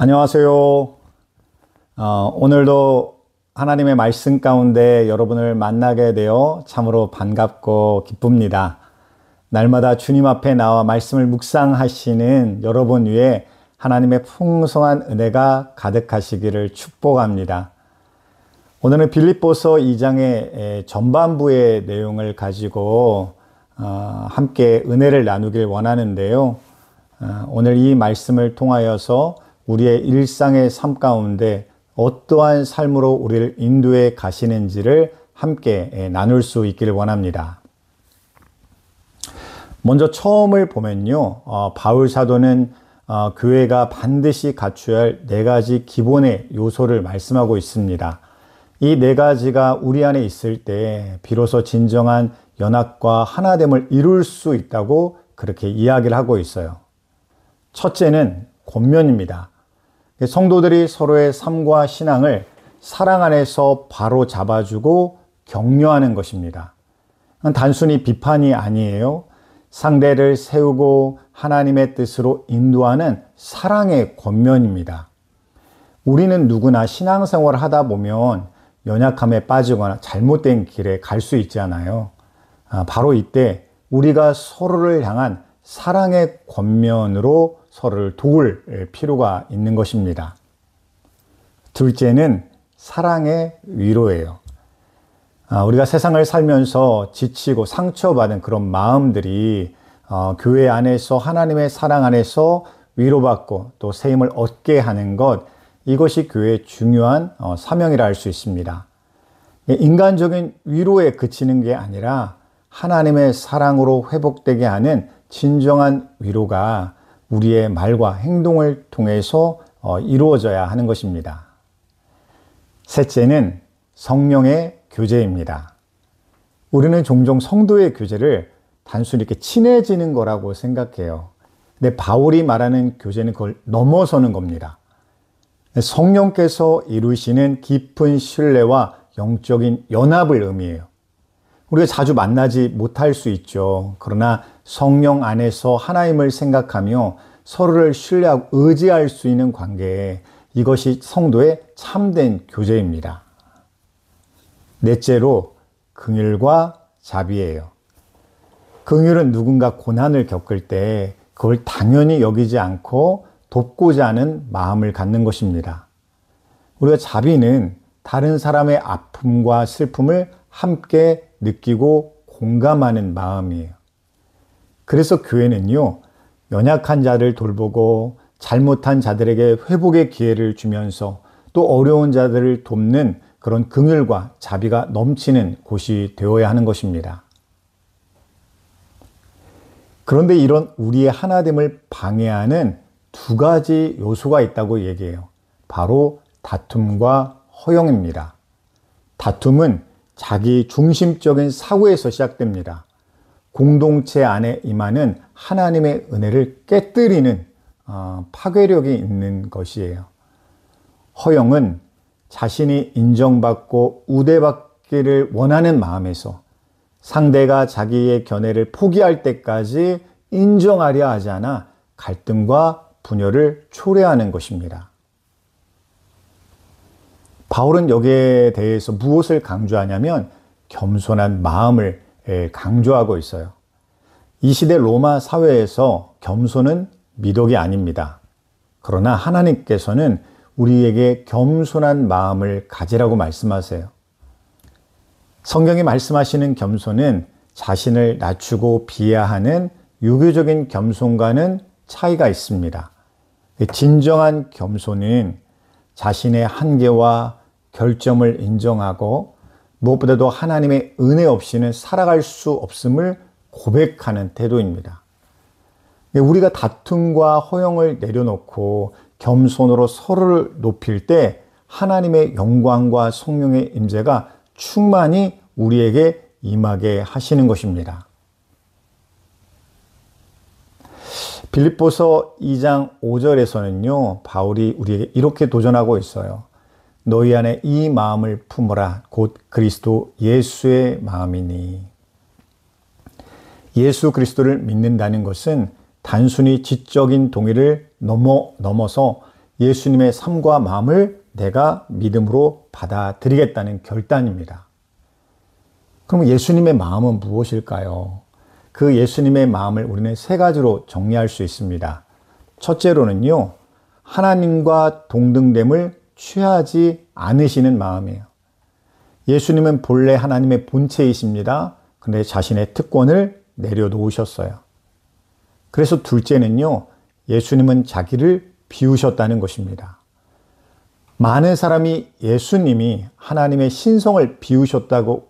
안녕하세요. 오늘도 하나님의 말씀 가운데 여러분을 만나게 되어 참으로 반갑고 기쁩니다. 날마다 주님 앞에 나와 말씀을 묵상하시는 여러분 위에 하나님의 풍성한 은혜가 가득하시기를 축복합니다. 오늘은 빌립보서 2장의 전반부의 내용을 가지고 함께 은혜를 나누길 원하는데요. 오늘 이 말씀을 통하여서 우리의 일상의 삶 가운데 어떠한 삶으로 우리를 인도해 가시는지를 함께 나눌 수 있기를 원합니다. 먼저 처음을 보면요. 바울 사도는 교회가 반드시 갖춰야 할 네 가지 기본의 요소를 말씀하고 있습니다. 이 네 가지가 우리 안에 있을 때 비로소 진정한 연합과 하나됨을 이룰 수 있다고 그렇게 이야기를 하고 있어요. 첫째는 권면입니다. 성도들이 서로의 삶과 신앙을 사랑 안에서 바로 잡아주고 격려하는 것입니다. 단순히 비판이 아니에요. 상대를 세우고 하나님의 뜻으로 인도하는 사랑의 권면입니다. 우리는 누구나 신앙생활을 하다 보면 연약함에 빠지거나 잘못된 길에 갈 수 있잖아요. 바로 이때 우리가 서로를 향한 사랑의 권면으로 서로를 도울 필요가 있는 것입니다. 둘째는 사랑의 위로예요. 우리가 세상을 살면서 지치고 상처받은 그런 마음들이 교회 안에서 하나님의 사랑 안에서 위로받고 또 새 힘을 얻게 하는 것, 이것이 교회의 중요한 사명이라 할 수 있습니다. 인간적인 위로에 그치는 게 아니라 하나님의 사랑으로 회복되게 하는 진정한 위로가 우리의 말과 행동을 통해서 이루어져야 하는 것입니다. 셋째는 성령의 교제입니다. 우리는 종종 성도의 교제를 단순히 이렇게 친해지는 거라고 생각해요. 근데 바울이 말하는 교제는 그걸 넘어서는 겁니다. 성령께서 이루시는 깊은 신뢰와 영적인 연합을 의미해요. 우리가 자주 만나지 못할 수 있죠. 그러나 성령 안에서 하나님을 생각하며 서로를 신뢰하고 의지할 수 있는 관계, 이것이 성도의 참된 교제입니다. 넷째로 긍휼과 자비예요. 긍휼은 누군가 고난을 겪을 때 그걸 당연히 여기지 않고 돕고자 하는 마음을 갖는 것입니다. 우리가 자비는 다른 사람의 아픔과 슬픔을 함께 느끼고 공감하는 마음이에요. 그래서 교회는요, 연약한 자를 돌보고 잘못한 자들에게 회복의 기회를 주면서 또 어려운 자들을 돕는 그런 긍휼과 자비가 넘치는 곳이 되어야 하는 것입니다. 그런데 이런 우리의 하나됨을 방해하는 두 가지 요소가 있다고 얘기해요. 바로 다툼과 허영입니다. 다툼은 자기 중심적인 사고에서 시작됩니다. 공동체 안에 임하는 하나님의 은혜를 깨뜨리는 파괴력이 있는 것이에요. 허영은 자신이 인정받고 우대받기를 원하는 마음에서 상대가 자기의 견해를 포기할 때까지 인정하려 하지 않아 갈등과 분열을 초래하는 것입니다. 바울은 여기에 대해서 무엇을 강조하냐면 겸손한 마음을 강조하고 있어요. 이 시대 로마 사회에서 겸손은 미덕이 아닙니다. 그러나 하나님께서는 우리에게 겸손한 마음을 가지라고 말씀하세요. 성경이 말씀하시는 겸손은 자신을 낮추고 비하하는 유교적인 겸손과는 차이가 있습니다. 진정한 겸손은 자신의 한계와 결점을 인정하고 무엇보다도 하나님의 은혜 없이는 살아갈 수 없음을 고백하는 태도입니다. 우리가 다툼과 허영을 내려놓고 겸손으로 서로를 높일 때 하나님의 영광과 성령의 임재가 충만히 우리에게 임하게 하시는 것입니다. 빌립보서 2장 5절에서는요, 바울이 우리에게 이렇게 도전하고 있어요. 너희 안에 이 마음을 품어라. 곧 그리스도 예수의 마음이니. 예수 그리스도를 믿는다는 것은 단순히 지적인 동의를 넘어서 예수님의 삶과 마음을 내가 믿음으로 받아들이겠다는 결단입니다. 그럼 예수님의 마음은 무엇일까요? 그 예수님의 마음을 우리는 세 가지로 정리할 수 있습니다. 첫째로는요, 하나님과 동등됨을 취하지 않으시는 마음이에요. 예수님은 본래 하나님의 본체이십니다. 그런데 자신의 특권을 내려놓으셨어요. 그래서 둘째는요, 예수님은 자기를 비우셨다는 것입니다. 많은 사람이 예수님이 하나님의 신성을 비우셨다고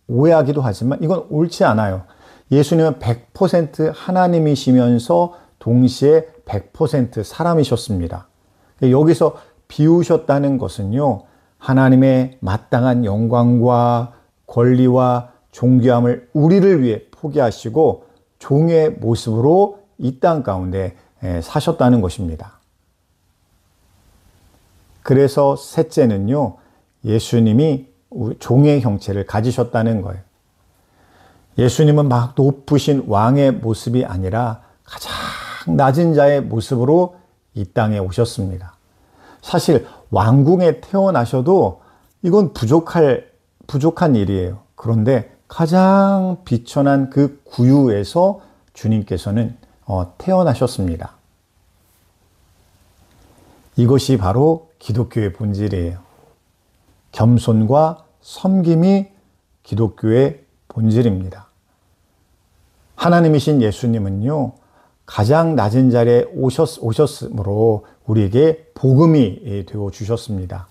오해하기도 하지만 이건 옳지 않아요. 예수님은 100% 하나님이시면서 동시에 100% 사람이셨습니다. 여기서 비우셨다는 것은요, 하나님의 마땅한 영광과 권리와 존귀함을 우리를 위해 포기하시고 종의 모습으로 이 땅 가운데 사셨다는 것입니다. 그래서 셋째는요, 예수님이 종의 형체를 가지셨다는 거예요. 예수님은 막 높으신 왕의 모습이 아니라 가장 낮은 자의 모습으로 이 땅에 오셨습니다. 사실 왕궁에 태어나셔도 이건 부족한 일이에요. 그런데 가장 비천한 그 구유에서 주님께서는 태어나셨습니다. 이것이 바로 기독교의 본질이에요. 겸손과 섬김이 기독교의 본질입니다. 하나님이신 예수님은요, 가장 낮은 자리에 오셨으므로 우리에게 복음이 되어 주셨습니다.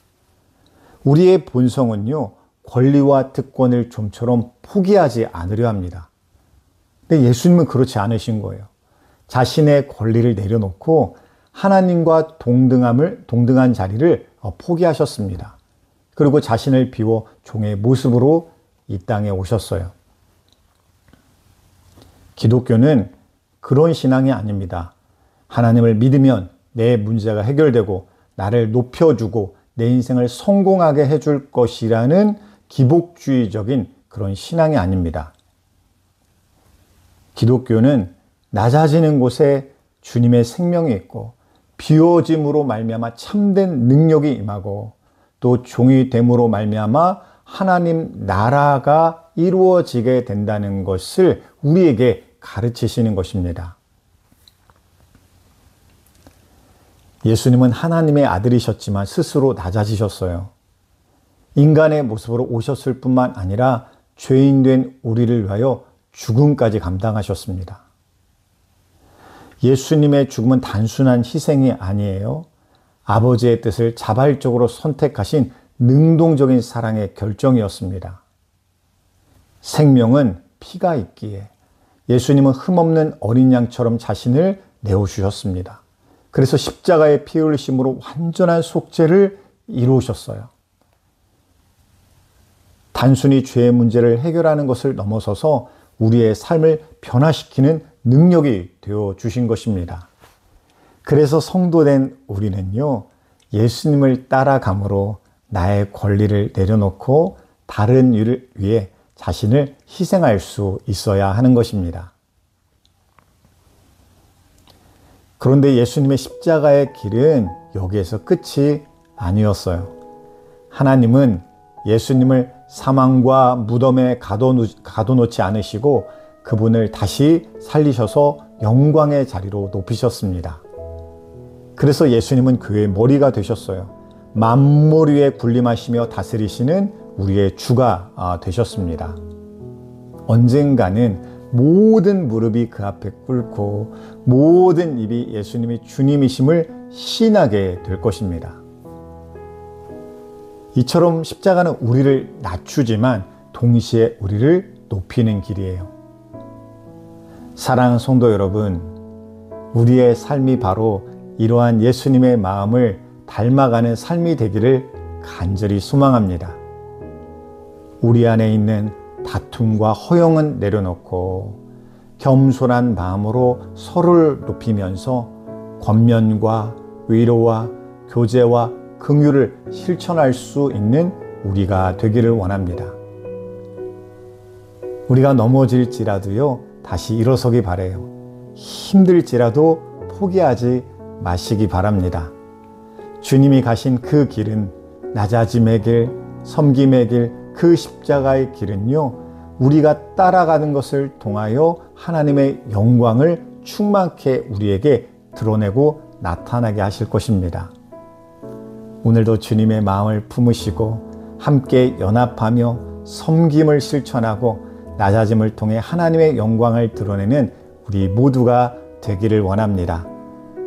우리의 본성은요, 권리와 특권을 좀처럼 포기하지 않으려 합니다. 근데 예수님은 그렇지 않으신 거예요. 자신의 권리를 내려놓고 하나님과 동등한 자리를 포기하셨습니다. 그리고 자신을 비워 종의 모습으로 이 땅에 오셨어요. 기독교는 그런 신앙이 아닙니다. 하나님을 믿으면 내 문제가 해결되고 나를 높여주고 내 인생을 성공하게 해줄 것이라는 기복주의적인 그런 신앙이 아닙니다. 기독교는 낮아지는 곳에 주님의 생명이 있고 비워짐으로 말미암아 참된 능력이 임하고 또 종이 됨으로 말미암아 하나님 나라가 이루어지게 된다는 것을 우리에게 가르치시는 것입니다. 예수님은 하나님의 아들이셨지만 스스로 낮아지셨어요. 인간의 모습으로 오셨을 뿐만 아니라 죄인 된 우리를 위하여 죽음까지 감당하셨습니다. 예수님의 죽음은 단순한 희생이 아니에요. 아버지의 뜻을 자발적으로 선택하신 능동적인 사랑의 결정이었습니다. 생명은 피가 있기에 예수님은 흠없는 어린 양처럼 자신을 내어주셨습니다. 그래서 십자가의 피 흘리심으로 완전한 속죄를 이루셨어요. 단순히 죄의 문제를 해결하는 것을 넘어서서 우리의 삶을 변화시키는 능력이 되어 주신 것입니다. 그래서 성도된 우리는요, 예수님을 따라감으로 나의 권리를 내려놓고 다른 이를 위해 자신을 희생할 수 있어야 하는 것입니다. 그런데 예수님의 십자가의 길은 여기에서 끝이 아니었어요. 하나님은 예수님을 사망과 무덤에 가둬놓지 않으시고 그분을 다시 살리셔서 영광의 자리로 높이셨습니다. 그래서 예수님은 교회의 머리가 되셨어요. 만물 위에 군림하시며 다스리시는 우리의 주가 되셨습니다. 언젠가는 모든 무릎이 그 앞에 꿇고 모든 입이 예수님이 주님이심을 시인하게 될 것입니다. 이처럼 십자가는 우리를 낮추지만 동시에 우리를 높이는 길이에요. 사랑하는 성도 여러분, 우리의 삶이 바로 이러한 예수님의 마음을 닮아가는 삶이 되기를 간절히 소망합니다. 우리 안에 있는 다툼과 허영은 내려놓고 겸손한 마음으로 서로를 높이면서 권면과 위로와 교제와 긍휼을 실천할 수 있는 우리가 되기를 원합니다. 우리가 넘어질지라도요, 다시 일어서기 바라요. 힘들지라도 포기하지 마시기 바랍니다. 주님이 가신 그 길은 낮아짐의 길, 섬김의 길, 그 십자가의 길은요, 우리가 따라가는 것을 통하여 하나님의 영광을 충만케 우리에게 드러내고 나타나게 하실 것입니다. 오늘도 주님의 마음을 품으시고 함께 연합하며 섬김을 실천하고 낮아짐을 통해 하나님의 영광을 드러내는 우리 모두가 되기를 원합니다.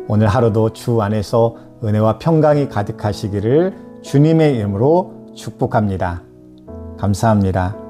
오늘 하루도 주 안에서 은혜와 평강이 가득하시기를 주님의 이름으로 축복합니다. 감사합니다.